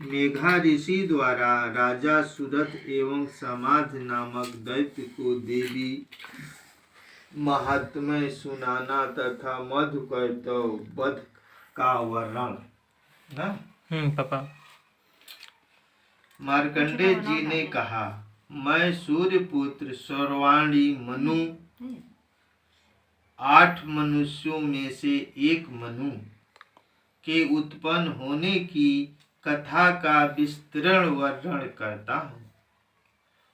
मेघा ऋषि द्वारा राजा सुरथ एवं समाध नामक दैत्य को देवी महात्म्य सुनाना तथा मधुकैटव वध का वर्णन। पापा। मार्कंडेय जी ने कहा, मैं सूर्यपुत्र सर्वाणी मनु 8 मनुष्यों में से एक मनु के उत्पन्न होने की कथा का विस्तृत वर्णन करता हूँ।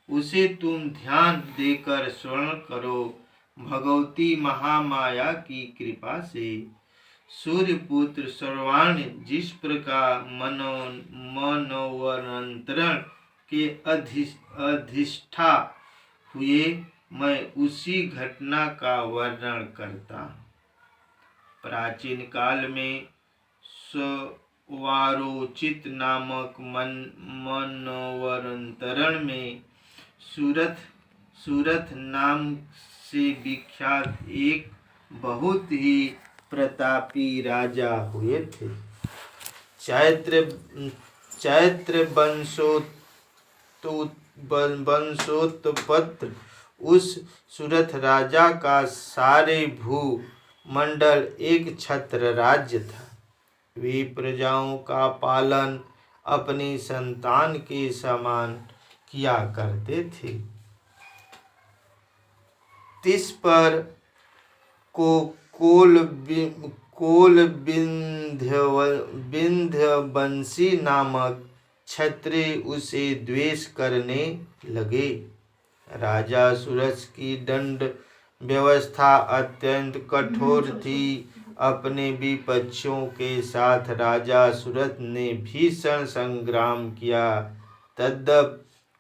उसे तुम ध्यान देकर श्रवण करो। भगवती महामाया की कृपा से सूर्यपुत्र सर्वाण जिस प्रकार मनोवरंतरण के अधिष्ठा हुए, मैं उसी घटना का वर्णन करता हूँ। प्राचीन काल में वारोचित नामक मनोवरंतरण में सूरथ नाम से विख्यात एक बहुत ही प्रतापी राजा हुए थे। चैत्र वंशोत्पन्न उस सूरथ राजा का सारे भू मंडल एक छत्र राज्य था। वे प्रजाओं का पालन अपनी संतान के समान किया करते थे। तिस पर कोल विंध्यवंशी नामक क्षत्रिय उसे द्वेष करने लगे। राजा सूरथ की दंड व्यवस्था अत्यंत कठोर थी। अपने विपक्षियों के साथ राजा सूरथ ने भीषण संग्राम किया। तद्यप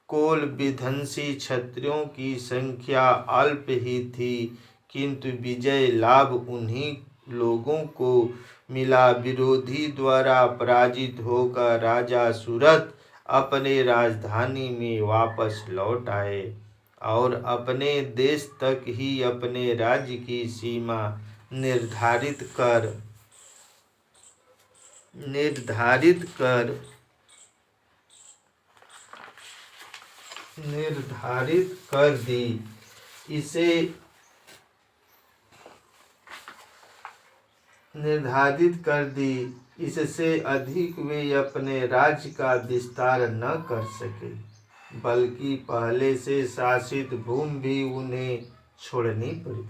कोल विध्वंसी क्षत्रियों की संख्या अल्प ही थी, किंतु विजय लाभ उन्हीं लोगों को मिला। विरोधी द्वारा पराजित होकर राजा सूरथ अपने राजधानी में वापस लौट आए और अपने देश तक ही अपने राज्य की सीमा निर्धारित कर दी। इससे अधिक वे अपने राज्य का विस्तार न कर सके, बल्कि पहले से शासित भूमि भी उन्हें छोड़नी पड़ी।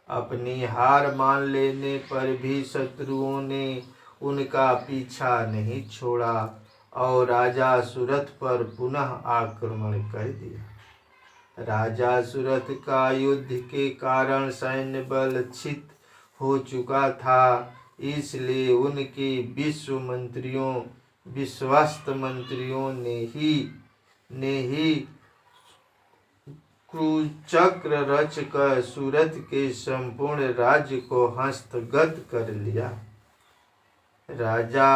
अपनी हार मान लेने पर भी शत्रुओं ने उनका पीछा नहीं छोड़ा और राजा सूरथ पर पुनः आक्रमण कर दिया। राजा सूरथ का युद्ध के कारण सैन्य बल क्षित हो चुका था, इसलिए उनके विश्वस्त मंत्रियों ने ही कुचक्र रचकर सूरथ के संपूर्ण राज्य को हस्तगत कर लिया। राजा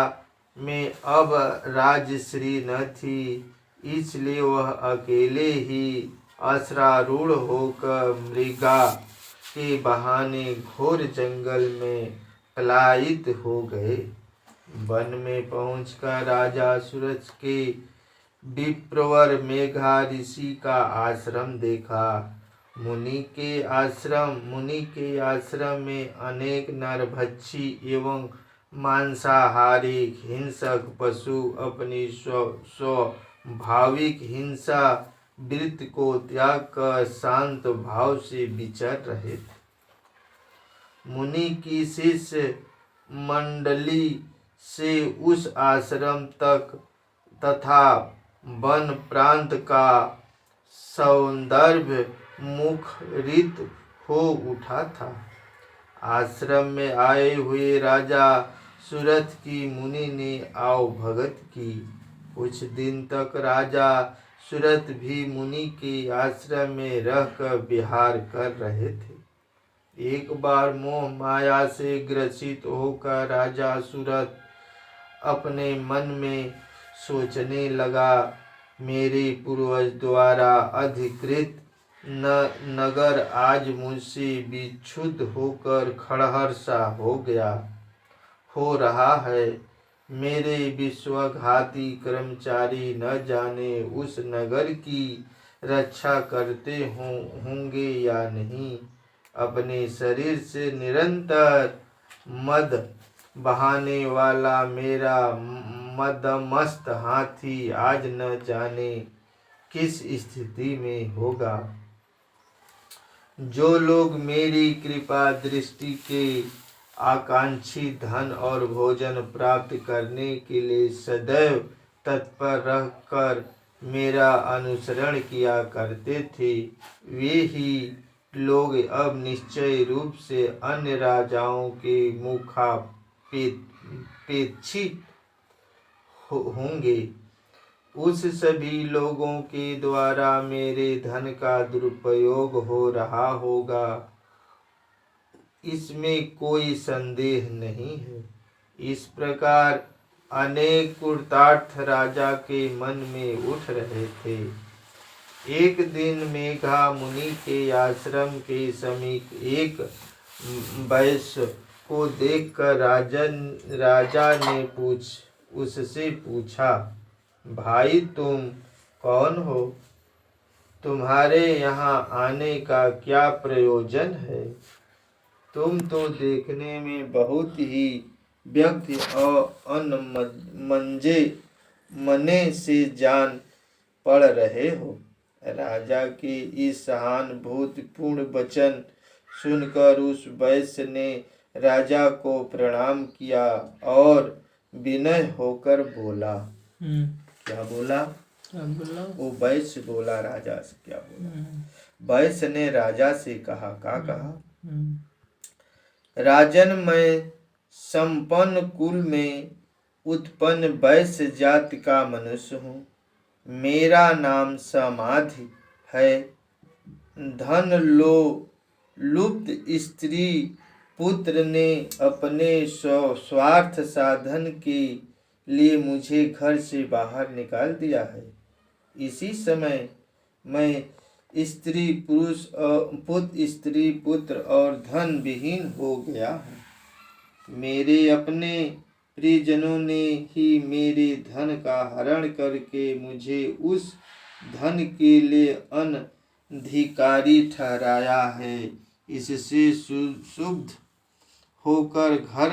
में अब राजश्री न थी, इसलिए वह अकेले ही अश्वारूढ़ होकर मृगा के बहाने घोर जंगल में पलायित हो गए। वन में पहुंचकर राजा सूरथ के विप्रवर मेघा ऋषि का आश्रम देखा। मुनि के आश्रम में अनेक नरभक्षी एवं मांसाहारी हिंसक पशु अपनी स्वाभाविक हिंसा वृत्ति को त्याग कर शांत भाव से विचर रहे थे। मुनि की शिष्य मंडली से उस आश्रम तक तथा वन प्रांत का सौंदर्य मुखरित हो उठा था। आश्रम में आए हुए राजा सूरथ की मुनि ने आवभगत की। कुछ दिन तक राजा सूरथ भी मुनि के आश्रम में रहकर विहार कर रहे थे। एक बार मोह माया से ग्रसित होकर राजा सूरथ अपने मन में सोचने लगा, मेरे पूर्वज द्वारा अधिकृत नगर आज मुझसे विक्षुब्ध होकर खड़हर सा हो रहा है। मेरे विश्वासघाती कर्मचारी न जाने उस नगर की रक्षा करते होंगे या नहीं। अपने शरीर से निरंतर मद बहाने वाला मेरा मदमस्त हाथी आज न जाने किस स्थिति में होगा। जो लोग मेरी कृपा दृष्टि के आकांक्षी धन और भोजन प्राप्त करने के लिए सदैव तत्पर रहकर मेरा अनुसरण किया करते थे, वे ही लोग अब निश्चय रूप से अन्य राजाओं के मुखापेक्षित होंगे। उस सभी लोगों के द्वारा मेरे धन का दुरुपयोग हो रहा होगा, इसमें कोई संदेह नहीं है। इस प्रकार अनेक कुर्तार्थ राजा के मन में उठ रहे थे। एक दिन मेघा मुनि के आश्रम के समीप एक वैश्य को देखकर राजा ने उससे पूछा, भाई तुम कौन हो? तुम्हारे यहाँ आने का क्या प्रयोजन है? तुम तो देखने में बहुत ही व्यक्त और अनमंजे मने से जान पड़ रहे हो। राजा के इस सहानुभूतिपूर्ण वचन सुनकर उस वैश्य ने राजा को प्रणाम किया और विनय होकर बोला। क्या बोला? वो वैश्य बोला राजा से, क्या बोला? वैश्य ने राजा से कहा, क्या कहा? राजन, मैं संपन्न कुल में उत्पन्न वैश्य जाति का मनुष्य हूँ। मेरा नाम समाधि है। धन लुप्त स्त्री पुत्र ने अपने स्वार्थ साधन के लिए मुझे घर से बाहर निकाल दिया है। इसी समय मैं स्त्री पुत्र और धन विहीन हो गया हूँ। मेरे अपने परिजनों ने ही मेरे धन का हरण करके मुझे उस धन के लिए अनधिकारी ठहराया है। इससे क्षुब्ध होकर घर